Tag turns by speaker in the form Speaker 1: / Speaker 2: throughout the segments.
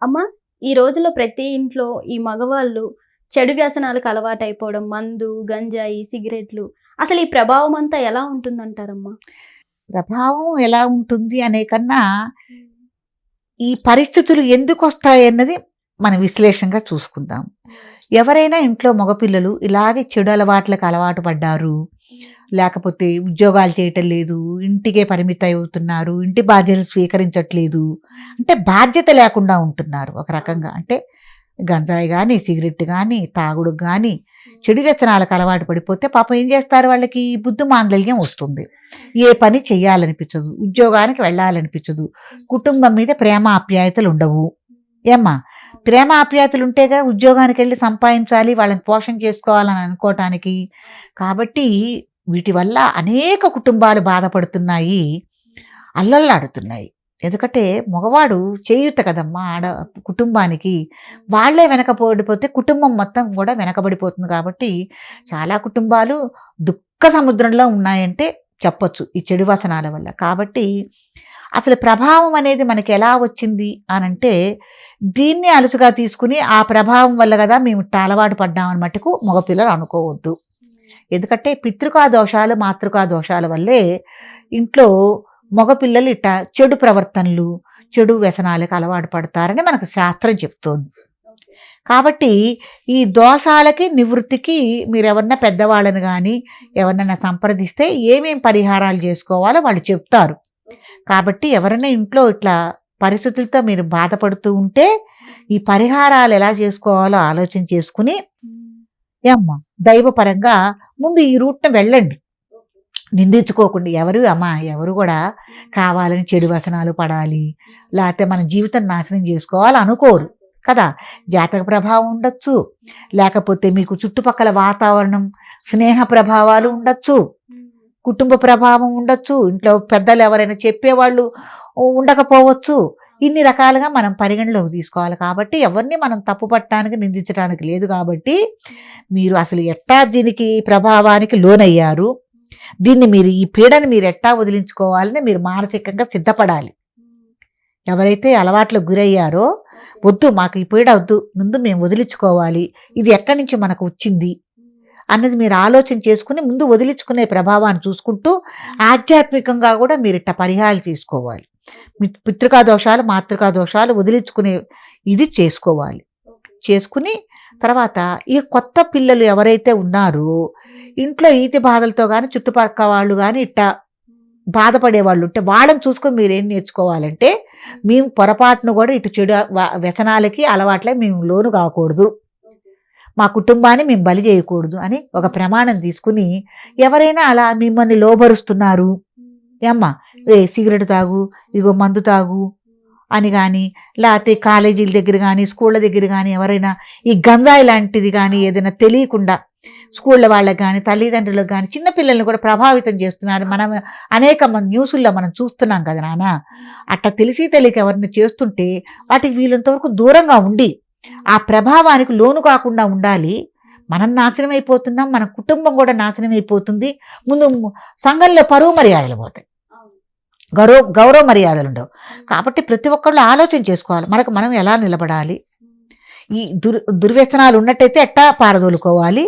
Speaker 1: అమ్మ, ఈ రోజుల్లో ప్రతి ఇంట్లో ఈ మగవాళ్ళు చెడు వ్యసనాలకు అలవాటైపోవడం, మందు, గంజాయి, సిగరెట్లు అసలు ఈ ప్రభావం అంతా ఎలా ఉంటుందంటారమ్మా?
Speaker 2: ప్రభావం ఎలా ఉంటుంది అనే కన్నా, ఈ పరిస్థితులు ఎందుకొస్తాయన్నది మనం విశ్లేషణగా చూసుకుందాం. ఎవరైనా ఇంట్లో మగపిల్లలు ఇలాగే చెడు అలవాట్లకు అలవాటు పడ్డారు, లేకపోతే ఉద్యోగాలు చేయటం లేదు, ఇంటికే పరిమితం అవుతున్నారు, ఇంటి బాధ్యతలు స్వీకరించట్లేదు, అంటే బాధ్యత లేకుండా ఉంటున్నారు ఒక రకంగా. అంటే గంజాయి కానీ, సిగరెట్ కానీ, తాగుడు కానీ, చెడు వ్యసనాలకు అలవాటు పడిపోతే పాపం ఏం చేస్తారు, వాళ్ళకి బుద్ధి మాందల్యం వస్తుంది. ఏ పని చెయ్యాలనిపించదు, ఉద్యోగానికి వెళ్ళాలనిపించదు, కుటుంబం మీద ప్రేమ ఆప్యాయతలు ఉండవు. ఏమ్మా, ప్రేమ ఆప్యాయతలు ఉంటేగా ఉద్యోగానికి వెళ్ళి సంపాదించాలి, వాళ్ళని పోషణ చేసుకోవాలని అనుకోవటానికి. కాబట్టి వీటి వల్ల అనేక కుటుంబాలు బాధపడుతున్నాయి, అల్లల్లాడుతున్నాయి. ఎందుకంటే మగవాడు చేయూత కదమ్మా కుటుంబానికి. వాళ్ళే వెనకబడిపోతే కుటుంబం మొత్తం కూడా వెనకబడిపోతుంది. కాబట్టి చాలా కుటుంబాలు దుఃఖ సముద్రంలో ఉన్నాయంటే చెప్పొచ్చు ఈ చెడు వ్యసనాల వల్ల. కాబట్టి అసలు ప్రభావం అనేది మనకి ఎలా వచ్చింది అనంటే, దీన్ని అలుసుగా తీసుకుని ఆ ప్రభావం వల్ల కదా మేము ఇట్ట అలవాటు పడ్డామని మటుకు మగపిల్లలు అనుకోవద్దు. ఎందుకంటే పితృకా దోషాలు, మాతృకా దోషాల వల్లే ఇంట్లో మగపిల్లలు ఇట్ట చెడు ప్రవర్తనలు, చెడు వ్యసనాలకు అలవాటు పడతారని మనకు శాస్త్రం చెప్తోంది. కాబట్టి ఈ దోషాలకి నివృత్తికి మీరు ఎవరన్నా పెద్దవాళ్ళని కానీ ఎవరినైనా సంప్రదిస్తే ఏమేం పరిహారాలు చేసుకోవాలో వాళ్ళు చెప్తారు. కాబట్టి ఎవరైనా ఇంట్లో ఇట్లా పరిస్థితులతో మీరు బాధపడుతూ ఉంటే ఈ పరిహారాలు ఎలా చేసుకోవాలో ఆలోచన చేసుకుని ఏమ్మా దైవపరంగా ముందు ఈ రూట్ను వెళ్ళండి. నిందించుకోకుండా ఎవరు కూడా కావాలని చెడు వ్యసనాలు పడాలి, లేకపోతే మన జీవితం నాశనం చేసుకోవాలి అనుకోరు కదా. జాతక ప్రభావం ఉండొచ్చు, లేకపోతే మీకు చుట్టుపక్కల వాతావరణం, స్నేహ ప్రభావాలు ఉండొచ్చు, కుటుంబ ప్రభావం ఉండొచ్చు, ఇంట్లో పెద్దలు ఎవరైనా చెప్పేవాళ్ళు ఉండకపోవచ్చు. ఇన్ని రకాలుగా మనం పరిగణలోకి తీసుకోవాలి. కాబట్టి ఎవరిని మనం తప్పు పట్టడానికి, నిందించడానికి లేదు. కాబట్టి మీరు అసలు ఎట్టా దీనికి ప్రభావానికి లోనయ్యారు, దీన్ని మీరు ఈ పీడని మీరు ఎట్టా వదిలించుకోవాలని మీరు మానసికంగా సిద్ధపడాలి. ఎవరైతే అలవాట్లకు గురయ్యారో, వద్దు మాకు ఈ పీడ వద్దు, ముందు మేము వదిలించుకోవాలి, ఇది ఎక్కడి నుంచి మనకు వచ్చింది అన్నది మీరు ఆలోచన చేసుకుని ముందు వదిలించుకునే ప్రభావాన్ని చూసుకుంటూ ఆధ్యాత్మికంగా కూడా మీరు ఇట్ట పరిహారాలు చేసుకోవాలి. పితృకా దోషాలు, మాతృకా దోషాలు వదిలించుకునే ఇది చేసుకోవాలి. చేసుకుని తర్వాత ఈ కొత్త పిల్లలు ఎవరైతే ఉన్నారో ఇంట్లో ఈతి బాధలతో కానీ, చుట్టుపక్కల వాళ్ళు కానీ ఇట్ట బాధపడే వాళ్ళు ఉంటే వాళ్ళని చూసుకొని మీరేం నేర్చుకోవాలంటే, మేము పొరపాటును కూడా ఇటు చెడు వ్యసనాలకి అలవాట్లకి మేము లోను కాకూడదు, మా కుటుంబాన్ని మేము బలి చేయకూడదు అని ఒక ప్రమాణం తీసుకుని, ఎవరైనా అలా మిమ్మల్ని లోబరుస్తున్నారు ఏమ్మా, సిగరెట్ తాగు, ఇగో మందు తాగు అని కానీ, లేకపోతే కాలేజీల దగ్గర కానీ, స్కూళ్ళ దగ్గర కానీ ఎవరైనా ఈ గంజాయి లాంటిది కానీ ఏదైనా తెలియకుండా స్కూళ్ళ వాళ్ళకి కానీ, తల్లిదండ్రులకు కానీ, చిన్నపిల్లల్ని కూడా ప్రభావితం చేస్తున్నారు. మనం అనేక న్యూసుల్లో మనం చూస్తున్నాం కదా నాన్న. అట్లా తెలిసి తెలియక ఎవరిని చేస్తుంటే వాటికి వీళ్ళంతవరకు దూరంగా ఉండి ఆ ప్రభావానికి లోను కాకుండా ఉండాలి. మనం నాశనం అయిపోతున్నాం, మన కుటుంబం కూడా నాశనం అయిపోతుంది. ముందు సంఘంలో పరువు మర్యాదలు పోతాయి, గౌరవ మర్యాదలు ఉండవు. కాబట్టి ప్రతి ఒక్కళ్ళు ఆలోచన చేసుకోవాలి, మనకు మనం ఎలా నిలబడాలి. ఈ దుర్వ్యసనాలు ఉన్నట్టయితే ఎట్టా పారదోలుకోవాలి,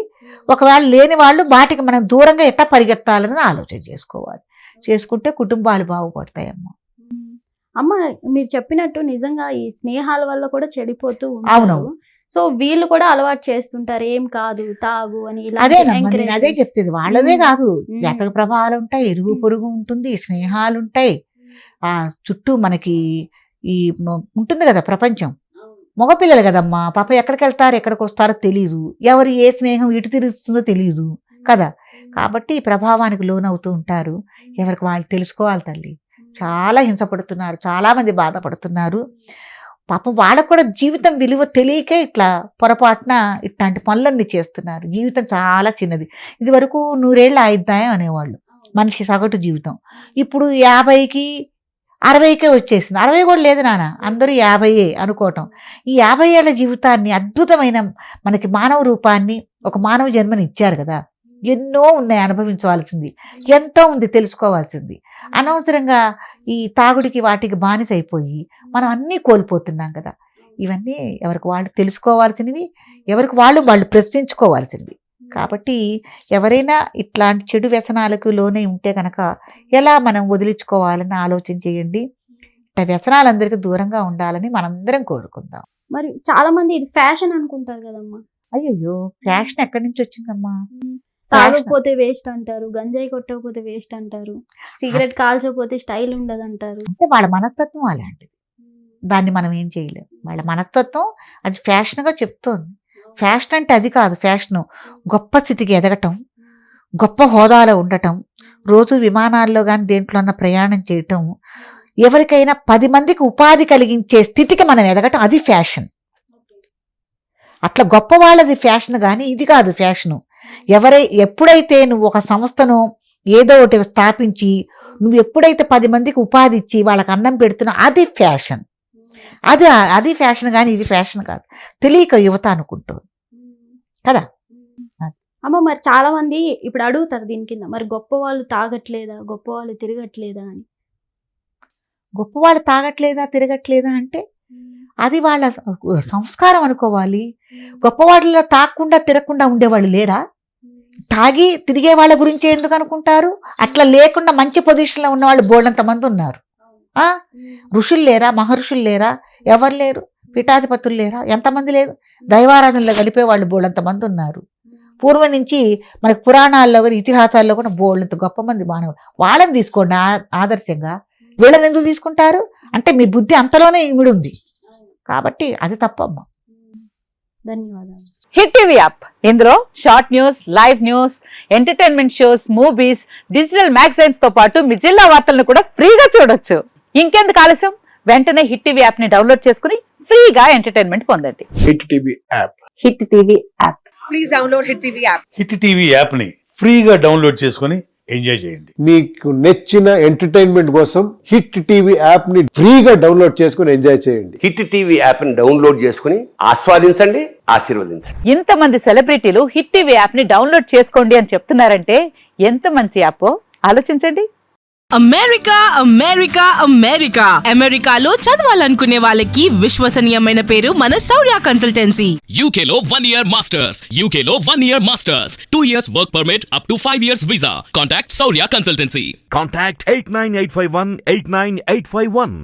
Speaker 2: ఒకవేళ లేని వాళ్ళు వాటికి మనం దూరంగా ఎట్టా పరిగెత్తాలని ఆలోచన చేసుకోవాలి. చేసుకుంటే కుటుంబాలు బాగుపడతాయమ్మా.
Speaker 1: అమ్మ, మీరు చెప్పినట్టు నిజంగా ఈ స్నేహాల వల్ల కూడా చెడిపోతూ
Speaker 2: అవును.
Speaker 1: ఉంటారు. సో వీళ్ళు కూడా అలవాటు చేస్తుంటారు, ఏం కాదు తాగు అని.
Speaker 2: అదే చెప్తుంది. వాళ్ళదే కాదు, జాతక ప్రభావాలు ఉంటాయి, ఇరుగు పొరుగు ఉంటుంది, స్నేహాలు ఉంటాయి. ఆ చుట్టూ మనకి ఈ ఉంటుంది కదా ప్రపంచం. మగపిల్లలు కదమ్మా, పాప ఎక్కడికి వెళ్తారు, ఎక్కడికి వస్తారో తెలియదు, ఎవరు ఏ స్నేహం ఇటు తిరుగుతుందో తెలియదు కదా. కాబట్టి ఈ ప్రభావానికి లోనవుతూ ఉంటారు. ఎవరికి వాళ్ళు తెలుసుకోవాలి తల్లి. చాలా హింసపడుతున్నారు, చాలామంది బాధపడుతున్నారు. పాపం వాళ్ళకు కూడా జీవితం విలువ తెలియకే ఇట్లా పొరపాటున ఇట్లాంటి పనులన్నీ చేస్తున్నారు. జీవితం చాలా చిన్నది. ఇది వరకు 100 ఏళ్ళ ఆయుద్దాయం అనేవాళ్ళు మనిషి సగటు జీవితం. ఇప్పుడు 50కి 60కే వచ్చేసింది. 60 కూడా లేదు నాన్న, అందరూ 50 అనుకోవటం. ఈ 50 ఏళ్ల జీవితాన్ని, అద్భుతమైన మనకి మానవ రూపాన్ని, ఒక మానవ జన్మని ఇచ్చారు కదా. ఎన్నో ఉన్నాయి అనుభవించవలసింది, ఎంతో ఉంది తెలుసుకోవాల్సింది. అనవసరంగా ఈ తాగుడికి వాటికి బానిస అయిపోయి మనం అన్నీ కోల్పోతున్నాం కదా. ఇవన్నీ ఎవరికి వాళ్ళు తెలుసుకోవాల్సినవి, ఎవరికి వాళ్ళు ప్రశ్నించుకోవాల్సినవి. కాబట్టి ఎవరైనా ఇట్లాంటి చెడు వ్యసనాలకు లోనే ఉంటే కనుక ఎలా మనం వదిలించుకోవాలని ఆలోచన చేయండి. ఇట్లా వ్యసనాలందరికీ దూరంగా ఉండాలని మనందరం కోరుకుందాం.
Speaker 1: మరి చాలా మంది ఇది ఫ్యాషన్ అనుకుంటారు కదమ్మా.
Speaker 2: అయ్యయ్యో, ఫ్యాషన్ ఎక్కడి నుంచి వచ్చిందమ్మా?
Speaker 1: తాగకపోతే వేస్ట్ అంటారు, గంజాయి కొట్టకపోతే వేస్ట్ అంటారు, సిగరెట్ కాల్చకపోతే స్టైల్ ఉండదు అంటారు.
Speaker 2: అంటే వాళ్ళ మనస్తత్వం అలాంటిది, దాన్ని మనం ఏం చేయలేం. వాళ్ళ మనస్తత్వం అది ఫ్యాషన్గా చెప్తోంది. ఫ్యాషన్ అంటే అది కాదు. ఫ్యాషను గొప్ప స్థితికి ఎదగటం, గొప్ప హోదాలో ఉండటం, రోజు విమానాల్లో కానీ దేంట్లో అన్న ప్రయాణం చేయటం, ఎవరికైనా 10 మందికి ఉపాధి కలిగించే స్థితికి మనం ఎదగటం, అది ఫ్యాషన్. అట్లా గొప్ప వాళ్ళది ఫ్యాషన్ కానీ ఇది కాదు ఫ్యాషను. ఎప్పుడైతే నువ్వు ఒక సంస్థను ఏదో ఒకటి స్థాపించి నువ్వు ఎప్పుడైతే 10 మందికి ఉపాధి ఇచ్చి వాళ్ళకి అన్నం పెడుతున్నావు, అది ఫ్యాషన్. అది ఫ్యాషన్ కానీ ఇది ఫ్యాషన్ కాదు. తెలియక యువత అనుకుంటుంది కదా.
Speaker 1: అమ్మ, మరి చాలా మంది ఇప్పుడు అడుగుతారు దీని కింద, మరి గొప్ప వాళ్ళు తాగట్లేదా, గొప్ప వాళ్ళు తిరగట్లేదా అని.
Speaker 2: గొప్ప వాళ్ళు తాగట్లేదా తిరగట్లేదా అంటే అది వాళ్ళ సంస్కారం అనుకోవాలి. గొప్పవాళ్ళలో తాగకుండా తిరగకుండా ఉండేవాళ్ళు లేరా? తాగి తిరిగే వాళ్ళ గురించి ఎందుకు అనుకుంటారు? అట్లా లేకుండా మంచి పొజిషన్లో ఉన్న వాళ్ళు బోల్డంత మంది ఉన్నారు. ఋషులు లేరా? మహర్షులు లేరా? ఎవరు లేరు? పీఠాధిపతులు లేరా? ఎంతమంది లేరు? దైవారాధనలో గడిపే వాళ్ళు బోల్డంత మంది ఉన్నారు. పూర్వం నుంచి మనకు పురాణాల్లో కూడా ఇతిహాసాల్లో కూడా బోల్డంత గొప్ప మంది మానవులు. వాళ్ళని తీసుకోండి ఆదర్శంగా. వీళ్ళని ఎందుకు తీసుకుంటారు అంటే మీ బుద్ధి అంతలోనే ఇమిడి ఉంది కాబట్టి అది తప్పమ్మా.
Speaker 1: ధన్యవాదాలు.
Speaker 3: హిట్ టీవీ యాప్, ఇందులో short news, live news, entertainment shows, movies, digital magazines తో పాటు మీ జిల్లా వార్తలను కూడా ఫ్రీగా చూడొచ్చు. ఇంకెందుకు ఆలస్యం, వెంటనే హిట్ టీవీ యాప్ ని డౌన్లోడ్ చేసుకుని ఫ్రీగా ఎంటర్టైన్మెంట్ పొందండి.
Speaker 4: Hit TV app.
Speaker 3: Hit TV app.
Speaker 5: Please download Hit TV app.
Speaker 6: Hit TV యాప్ని ఫ్రీగా డౌన్లోడ్ చేసుకొని ఎంజాయ్ చేయండి.
Speaker 4: మీకు నచ్చిన ఎంటర్టైన్మెంట్ కోసం హిట్ టీవీ యాప్ ని ఫ్రీగా డౌన్లోడ్ చేసుకుని ఎంజాయ్ చేయండి.
Speaker 7: హిట్ టీవీ యాప్ ని డౌన్లోడ్ చేసుకుని ఆస్వాదించండి, ఆశీర్వదించండి.
Speaker 3: ఇంతమంది సెలబ్రిటీలు హిట్ టీవీ యాప్ ని డౌన్లోడ్ చేసుకోండి అని చెప్తున్నారంటే ఎంత మంచి యాప్ ఆలోచించండి.
Speaker 5: అమెరికా అమెరికా అమెరికా అమెరికాలో చదవాలనుకునే వాళ్ళకి విశ్వసనీయమైన పేరు మన శౌర్య కన్సల్టెన్సీ.
Speaker 8: UK లో 1 year masters. UK లో 1 year masters. 2 years work permit up to 5 years visa. Contact Saurya Consultancy.
Speaker 9: Contact 89851 89851.